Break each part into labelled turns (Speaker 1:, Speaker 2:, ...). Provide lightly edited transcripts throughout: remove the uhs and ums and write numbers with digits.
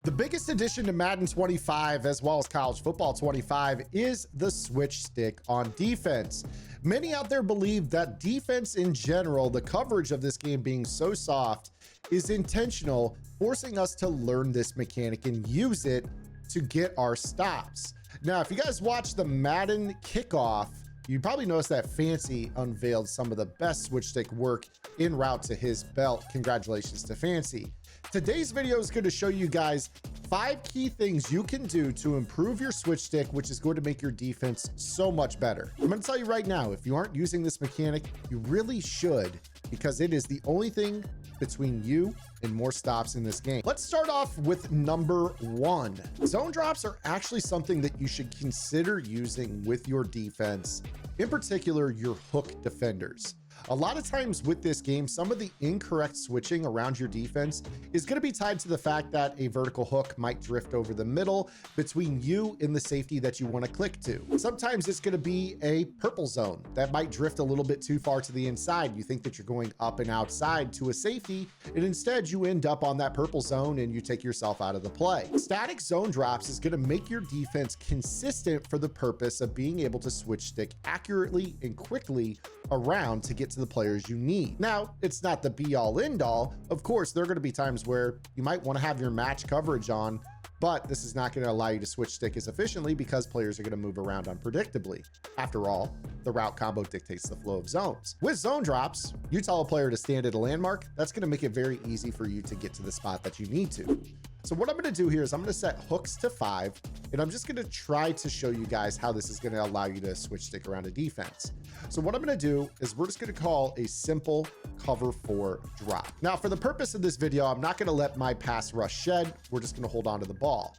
Speaker 1: The biggest addition to Madden 25 as well as College Football 25 is the switch stick on defense. Many out there believe that defense in general, the coverage of this game being so soft, is intentional, forcing us to learn this mechanic and use it to get our stops. Now, if you guys watch the Madden kickoff, you probably noticed that Fancy unveiled some of the best switch stick work en route to his belt. Congratulations to Fancy. Today's video is going to show you guys 5 key things you can do to improve your switch stick, which is going to make your defense so much better. I'm going to tell you right now, if you aren't using this mechanic, you really should, because it is the only thing between you and more stops in this game. Let's start off with number 1. Zone drops are actually something that you should consider using with your defense, in particular your hook defenders. A lot of times with this game, some of the incorrect switching around your defense is going to be tied to the fact that a vertical hook might drift over the middle between you and the safety that you want to click to. Sometimes it's going to be a purple zone that might drift a little bit too far to the inside. You think that you're going up and outside to a safety, and instead you end up on that purple zone and you take yourself out of the play. Static zone drops is going to make your defense consistent for the purpose of being able to switch stick accurately and quickly around to get to the players you need. Now, it's not the be all end all. Of course, there are going to be times where you might want to have your match coverage on, but this is not going to allow you to switch stick as efficiently because players are going to move around unpredictably. After all, the route combo dictates the flow of zones. With zone drops, you tell a player to stand at a landmark. That's going to make it very easy for you to get to the spot that you need to. So what I'm going to do here is I'm going to set hooks to 5, and I'm just going to try to show you guys how this is going to allow you to switch stick around a defense. So what I'm going to do is we're just going to call a simple cover 4 drop. Now, for the purpose of this video, I'm not going to let my pass rush shed. We're just going to hold on to the ball.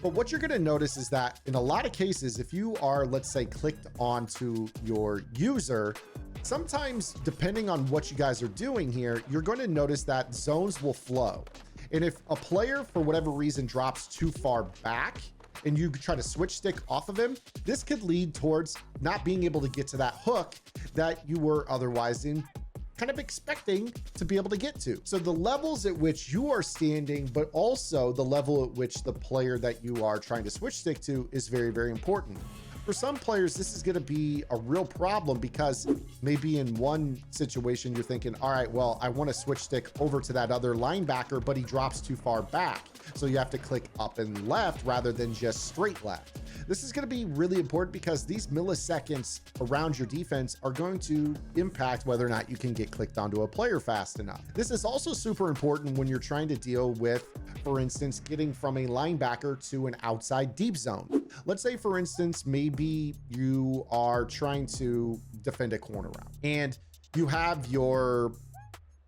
Speaker 1: But what you're going to notice is that in a lot of cases, if you are, let's say, clicked onto your user, sometimes depending on what you guys are doing here, you're going to notice that zones will flow. And if a player, for whatever reason, drops too far back and you try to switch stick off of him, this could lead towards not being able to get to that hook that you were otherwise kind of expecting to be able to get to. So the levels at which you are standing, but also the level at which the player that you are trying to switch stick to is very, very important. For some players, this is going to be a real problem because maybe in one situation you're thinking, all right, well, I want to switch stick over to that other linebacker, but he drops too far back. So you have to click up and left rather than just straight left. This is going to be really important because these milliseconds around your defense are going to impact whether or not you can get clicked onto a player fast enough. This is also super important when you're trying to deal with, for instance, getting from a linebacker to an outside deep zone. Let's say, for instance, maybe you are trying to defend a corner route and you have your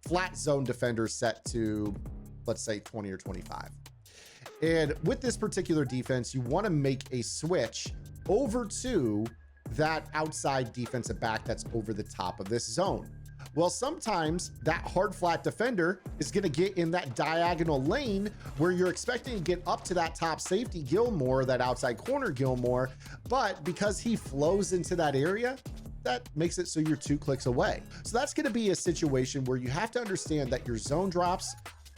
Speaker 1: flat zone defender set to, let's say, 20 or 25. And with this particular defense, you want to make a switch over to that outside defensive back that's over the top of this zone. Well, sometimes that hard flat defender is going to get in that diagonal lane where you're expecting to get up to that top safety Gilmore, that outside corner Gilmore, but because he flows into that area, that makes it so you're 2 clicks away. So that's going to be a situation where you have to understand that your zone drops,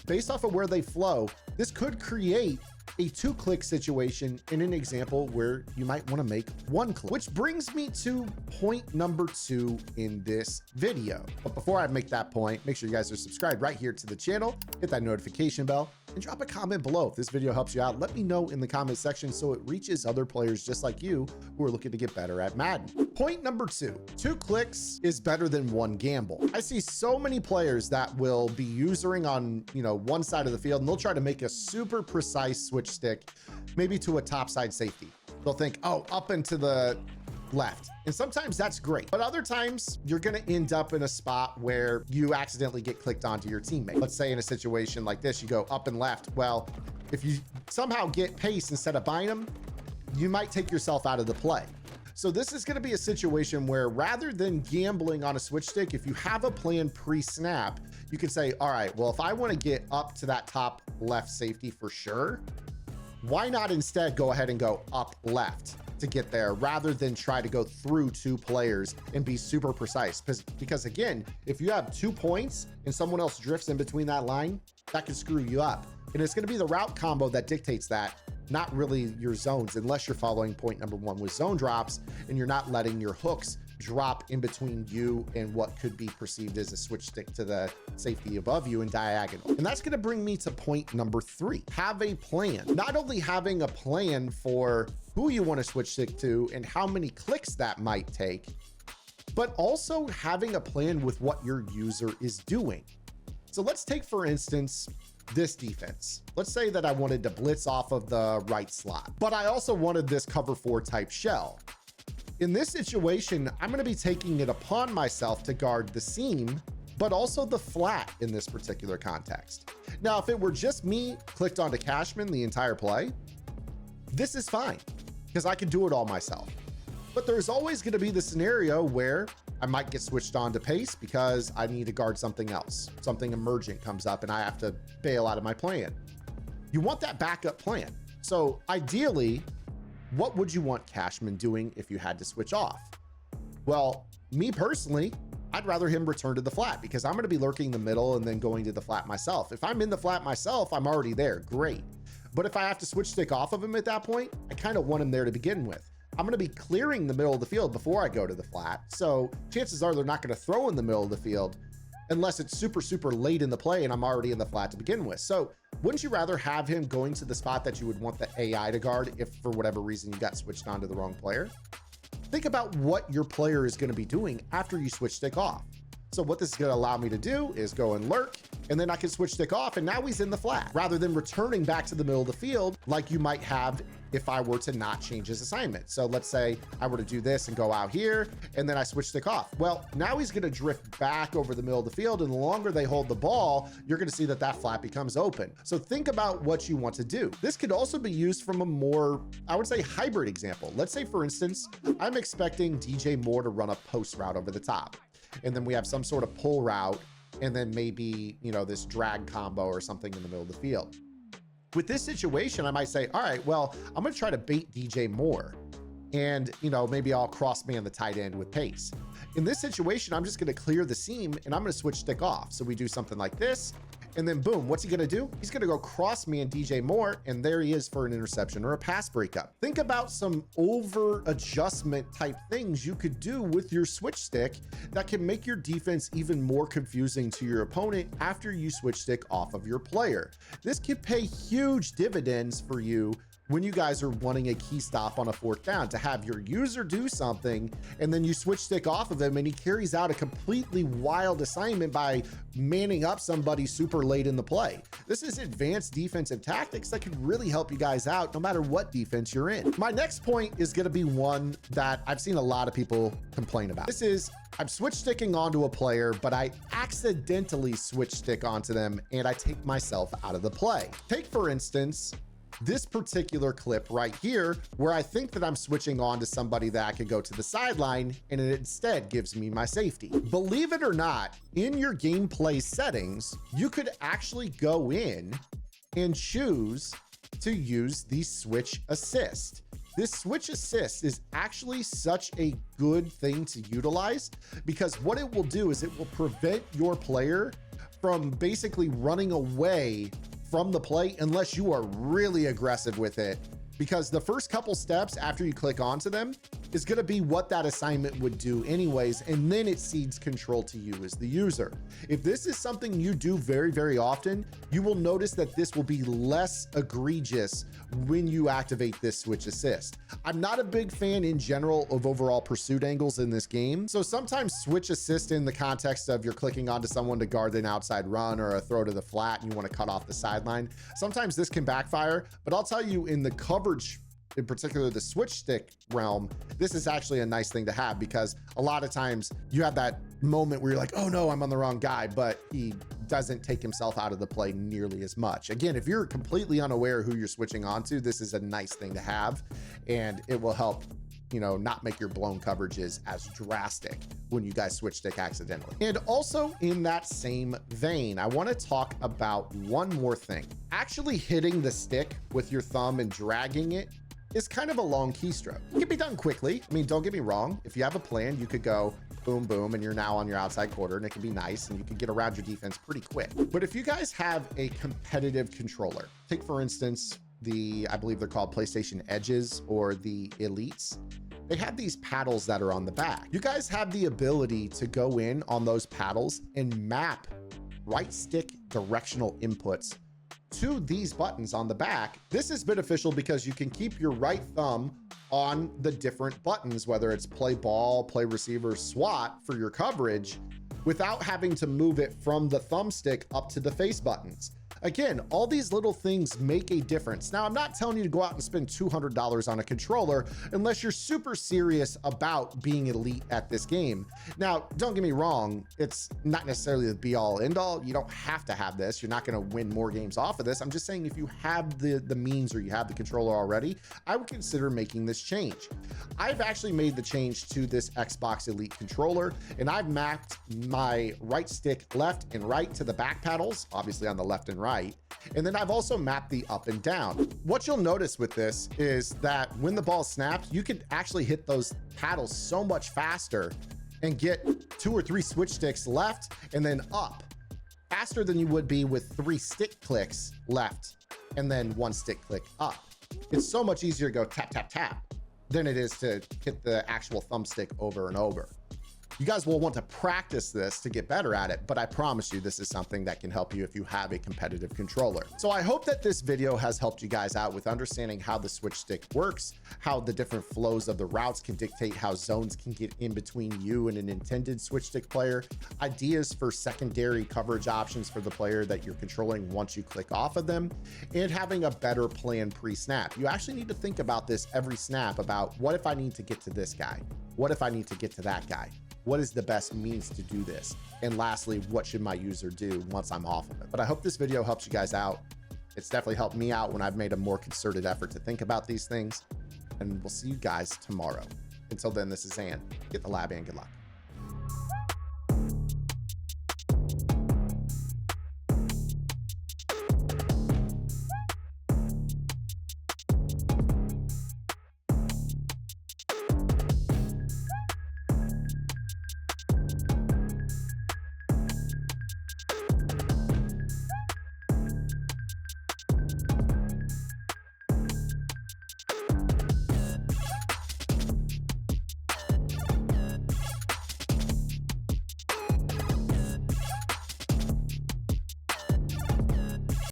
Speaker 1: based off of where they flow, this could create a 2-click situation in an example where you might want to make 1 click, which brings me to point number 2 in this video. But before I make that point, make sure you guys are subscribed right here to the channel, hit that notification bell, and drop a comment below. If this video helps you out, let me know in the comment section so it reaches other players just like you who are looking to get better at Madden. Point number 2, 2 clicks is better than 1 gamble. I see so many players that will be usering on, one side of the field, and they'll try to make a super precise switch stick, maybe to a top side safety. They'll think, oh, up and to the left. And sometimes that's great, but other times you're going to end up in a spot where you accidentally get clicked onto your teammate. Let's say in a situation like this, you go up and left. Well, if you somehow get pace instead of buying them, you might take yourself out of the play. So this is going to be a situation where rather than gambling on a switch stick, if you have a plan pre-snap, you can say, all right, well, if I want to get up to that top left safety for sure, why not instead go ahead and go up left to get there rather than try to go through 2 players and be super precise? Because again, if you have 2 points and someone else drifts in between that line, that could screw you up. And it's going to be the route combo that dictates that, not really your zones, unless you're following point number one with zone drops and you're not letting your hooks drop in between you and what could be perceived as a switch stick to the safety above you and diagonal. And that's going to bring me to point number 3. Have a plan. Not only having a plan for who you want to switch stick to and how many clicks that might take, but also having a plan with what your user is doing. So let's take, for instance, this defense. Let's say that I wanted to blitz off of the right slot, but I also wanted this cover 4 type shell. In this situation, I'm going to be taking it upon myself to guard the seam, but also the flat in this particular context. Now, if it were just me clicked onto Cashman the entire play, this is fine because I can do it all myself. But there's always going to be the scenario where I might get switched on to pace because I need to guard something else. Something emergent comes up and I have to bail out of my plan. You want that backup plan. So ideally, what would you want Cashman doing if you had to switch off? Well, me personally, I'd rather him return to the flat because I'm going to be lurking the middle and then going to the flat myself. If I'm in the flat myself, I'm already there. Great. But if I have to switch stick off of him at that point, I kind of want him there to begin with. I'm going to be clearing the middle of the field before I go to the flat. So chances are they're not going to throw in the middle of the field unless it's super, super late in the play and I'm already in the flat to begin with. So wouldn't you rather have him going to the spot that you would want the AI to guard if for whatever reason you got switched on to the wrong player? Think about what your player is going to be doing after you switch stick off. So what this is going to allow me to do is go and lurk, and then I can switch stick off, and now he's in the flat, rather than returning back to the middle of the field like you might have if I were to not change his assignment. So let's say I were to do this and go out here, and then I switch stick off. Well, now he's going to drift back over the middle of the field, and the longer they hold the ball, you're going to see that that flat becomes open. So think about what you want to do. This could also be used from a more, I would say, hybrid example. Let's say, for instance, I'm expecting DJ Moore to run a post route over the top, and then we have some sort of pull route, and then maybe, you know, this drag combo or something in the middle of the field. With this situation, I might say, all right, well, I'm going to try to bait DJ Moore, and, you know, maybe I'll cross man the tight end with pace. In this situation, I'm just going to clear the seam and I'm going to switch stick off. So we do something like this, and then boom, what's he going to do? He's going to go cross man DJ Moore, and there he is for an interception or a pass breakup. Think about some over adjustment type things you could do with your switch stick that can make your defense even more confusing to your opponent after you switch stick off of your player. This could pay huge dividends for you when you guys are wanting a key stop on a 4th down, to have your user do something and then you switch stick off of him and he carries out a completely wild assignment by manning up somebody super late in the play. This is advanced defensive tactics that could really help you guys out no matter what defense you're in. My next point is going to be one that I've seen a lot of people complain about. This is, I'm switch sticking onto a player, but I accidentally switch stick onto them and I take myself out of the play. Take, for instance, this particular clip right here, where I think that I'm switching on to somebody that I could go to the sideline, and it instead gives me my safety. Believe it or not, in your gameplay settings, you could actually go in and choose to use the switch assist. This switch assist is actually such a good thing to utilize, because what it will do is it will prevent your player from basically running away from the play unless you are really aggressive with it, because the first couple steps after you click onto them is going to be what that assignment would do anyways, and then it cedes control to you as the user. If this is something you do very, very often, you will notice that this will be less egregious when you activate this switch assist. I'm not a big fan in general of overall pursuit angles in this game, so sometimes switch assist in the context of you're clicking onto someone to guard an outside run or a throw to the flat and you want to cut off the sideline, sometimes this can backfire. But I'll tell you, in the coverage, in particular the switch stick realm, this is actually a nice thing to have, because a lot of times you have that moment where you're like, oh no, I'm on the wrong guy, but he doesn't take himself out of the play nearly as much. Again, if you're completely unaware who you're switching onto, this is a nice thing to have, and it will help, you know, not make your blown coverages as drastic when you guys switch stick accidentally. And also in that same vein, I want to talk about one more thing. Actually hitting the stick with your thumb and dragging it is kind of a long keystroke. It can be done quickly. I mean, don't get me wrong. If you have a plan, you could go boom, boom, and you're now on your outside quarter, and it can be nice, and you can get around your defense pretty quick. But if you guys have a competitive controller, take for instance, I believe they're called PlayStation Edges or the Elites. They have these paddles that are on the back. You guys have the ability to go in on those paddles and map right stick directional inputs to these buttons on the back. This is beneficial because you can keep your right thumb on the different buttons, whether it's play ball, play receiver, SWAT for your coverage, without having to move it from the thumbstick up to the face buttons. Again, all these little things make a difference. Now, I'm not telling you to go out and spend $200 on a controller unless you're super serious about being elite at this game. Now, don't get me wrong, it's not necessarily the be all end all. You don't have to have this. You're not going to win more games off of this. I'm just saying if you have the means or you have the controller already, I would consider making this change. I've actually made the change to this Xbox Elite controller, and I've mapped my right stick left and right to the back paddles, obviously on the left and right. And then I've also mapped the up and down. What you'll notice with this is that when the ball snaps, you can actually hit those paddles so much faster and get 2 or 3 switch sticks left and then up faster than you would be with 3 stick clicks left and then 1 stick click up. It's so much easier to go tap, tap, tap than it is to hit the actual thumbstick over and over. You guys will want to practice this to get better at it, but I promise you this is something that can help you if you have a competitive controller. So I hope that this video has helped you guys out with understanding how the switch stick works, how the different flows of the routes can dictate how zones can get in between you and an intended switch stick player, ideas for secondary coverage options for the player that you're controlling once you click off of them, and having a better plan pre-snap. You actually need to think about this every snap about what if I need to get to this guy? What if I need to get to that guy? What is the best means to do this? And lastly, what should my user do once I'm off of it? But I hope this video helps you guys out. It's definitely helped me out when I've made a more concerted effort to think about these things. And we'll see you guys tomorrow. Until then, this is Zan. Get the lab and good luck.